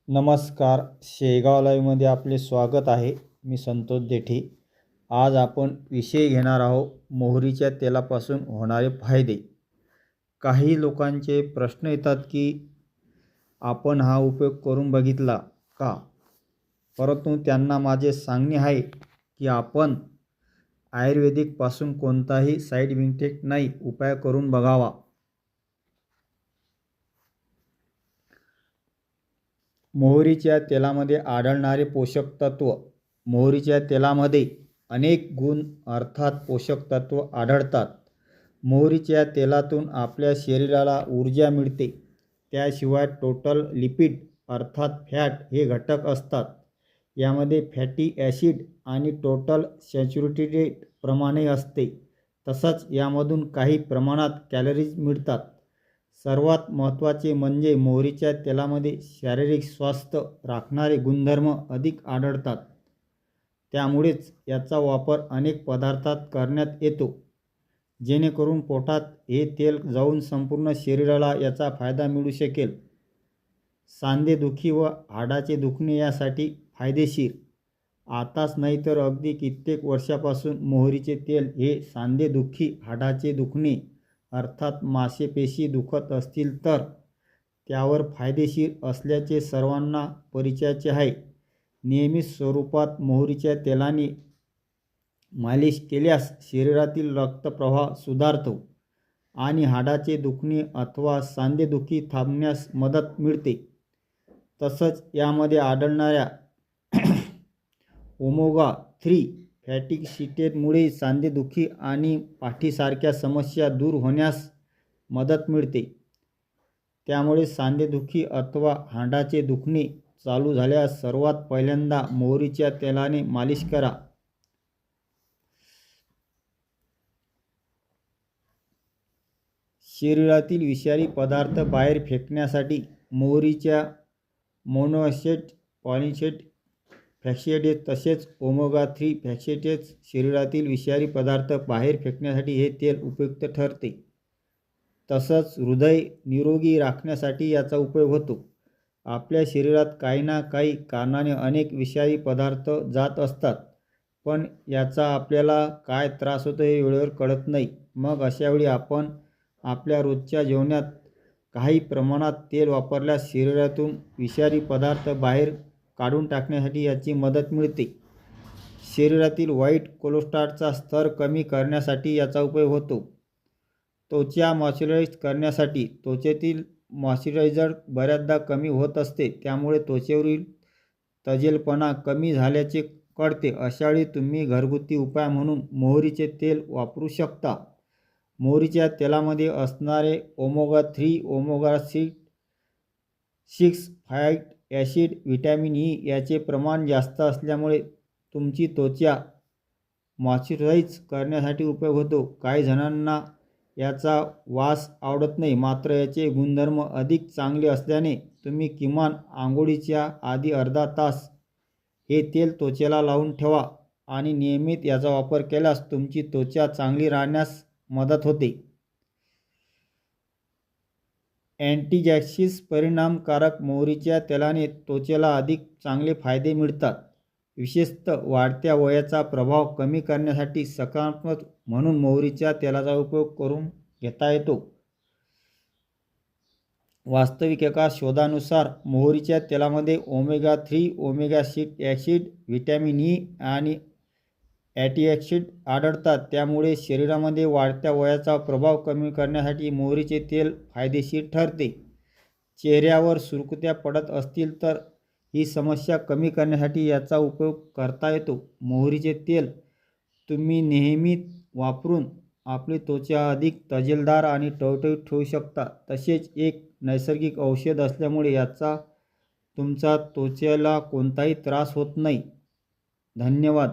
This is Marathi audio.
नमस्कार. शेगाव लाईव्हमध्ये आपले स्वागत आहे. मी संतोष देठे. आज आपण विषय घेणार आहोत मोहरीच्या तेलापासून होणारे फायदे. काही लोकांचे प्रश्न येतात की आपण हा उपयोग करून बघितला का, परंतु त्यांना माझे सांगणे आहे की आपण आयुर्वेदिकपासून कोणताही साईड इफेक्ट नाही उपाय करून बघावा. मोहरीच्या तेलामध्ये आढळणारे पोषक तत्व. मोहरीच्या तेलामध्ये अनेक गुण अर्थात पोषक तत्व आढळतात. मोहरीच्या तेलातून आपल्या शरीराला ऊर्जा मिळते. त्याशिवाय टोटल लिपिड अर्थात फॅट हे घटक असतात. यामध्ये फॅटी ॲसिड आणि टोटल सॅच्युरेटेड प्रमाणे असते. तसंच यामधून काही प्रमाणात कॅलरीज मिळतात. सर्वात महत्त्वाचे म्हणजे मोहरीच्या तेलामध्ये शारीरिक स्वास्थ्य राखणारे गुणधर्म अधिक आढळतात. त्यामुळेच याचा वापर अनेक पदार्थात करण्यात येतो, जेणेकरून पोटात हे तेल जाऊन संपूर्ण शरीराला याचा फायदा मिळू शकेल. सांधेदुखी व हाडाचे दुखणे यासाठी फायदेशीर. आताच नाही तर अगदी कित्येक वर्षापासून मोहरीचे तेल हे सांधेदुखी, हाडाचे दुखणे अर्थात मांसपेशी दुखत असतील तर त्यावर फायदेशीर असल्याचे सर्वांना परिचयाचे आहे. नियमित स्वरूपात मोहरीच्या तेलाने मालिश केल्यास शरीरातील रक्तप्रवाह सुधारतो आणि हाडाचे दुखणे अथवा सांधेदुखी थांबण्यास मदत मिळते. तसंच यामध्ये आढळणाऱ्या ओमेगा 3 फॅटी ॲसिडमुळे सांधेदुखी आणि पाठीसारख्या समस्या दूर होण्यास मदत मिळते. त्यामुळे सांधेदुखी अथवा हाडाचे दुखणे चालू झाल्यास सर्वात पहिल्यांदा मोहरीच्या तेलाने मालिश करा. शरीरातील विषारी पदार्थ बाहेर फेकण्यासाठी मोहरीच्या मोनोअसॅच्युरेटेड पॉलिअन्सॅच्युरेटेड फॅटी ॲसिड तसेच ओमेगा 3 फॅटी ॲसिड शरीरातील विषारी पदार्थ बाहेर फेकण्यासाठी हे तेल उपयुक्त ठरते. तसंच हृदय निरोगी राखण्यासाठी याचा उपयोग होतो. आपल्या शरीरात काही ना काही कारणाने अनेक विषारी पदार्थ जात असतात, पण याचा आपल्याला काय त्रास होतो हे वेळेवर कळत नाही. मग अशावेळी आपण आपल्या रोजच्या जेवणात काही प्रमाणात तेल वापरल्यास शरीरातून विषारी पदार्थ बाहेर काढून टाकण्यासाठी याची मदत मिळते. शरीरातील वाईट कोलेस्टेरॉलचा स्तर कमी करण्यासाठी याचा उपयोग होतो. त्वचा मॉइश्चराइज करण्यासाठी. त्वचेतील मॉइश्चरायझर बऱ्याचदा कमी होत असते, त्यामुळे त्वचेवरील तजेलपणा कमी झाल्याचे कळते. अशावेळी तुम्ही घरगुती उपाय म्हणून मोहरीचे तेल वापरू शकता. मोहरीच्या तेलामध्ये असणारे omega 3, omega 6 fatty acid, vitamin E याचे प्रमाण जास्त असल्यामुळे तुमची त्वचा मॉइश्चराइज करण्यासाठी उपयोग होतो. काही जणांना याचा वास आवडत नाही, मात्र याचे गुणधर्म अधिक चांगले असल्याने तुम्ही किमान आंघोळीच्या आधी अर्धा तास हे तेल त्वचेला लावून ठेवा आणि नियमित याचा वापर केल्यास तुमची त्वचा चांगली राहण्यास मदत होते. अँटीऑक्सिडंट परिणामकारक. मोहरीच्या तेलाने त्वचेला अधिक चांगले फायदे मिळतात. विशेषतः वाढत्या वयाचा प्रभाव कमी करण्यासाठी सकारात्मक म्हणून मोहरीच्या तेलाचा उपयोग करून घेता येतो. वास्तविक एका शोधानुसार मोहरीच्या तेलामध्ये omega 3, omega 6 acid, vitamin E आणि अँटीऑक्सिडंट आढळतात. त्यामुळे शरीरामध्ये वाढत्या वयाचा प्रभाव कमी करण्यासाठी मोहरीचे तेल फायदेशीर ठरते. चेहऱ्यावर सुरकुत्या पडत असतील तर ही समस्या कमी करण्यासाठी याचा उपयोग करता येतो. मोहरीचे तेल तुम्ही नेहमी वापरून आपली त्वचा अधिक तजेलदार आणि टवटवीत ठेवू शकता. तसेच एक नैसर्गिक औषध असल्यामुळे याचा तुमच्या त्वचेला कोणताही त्रास होत नाही. धन्यवाद.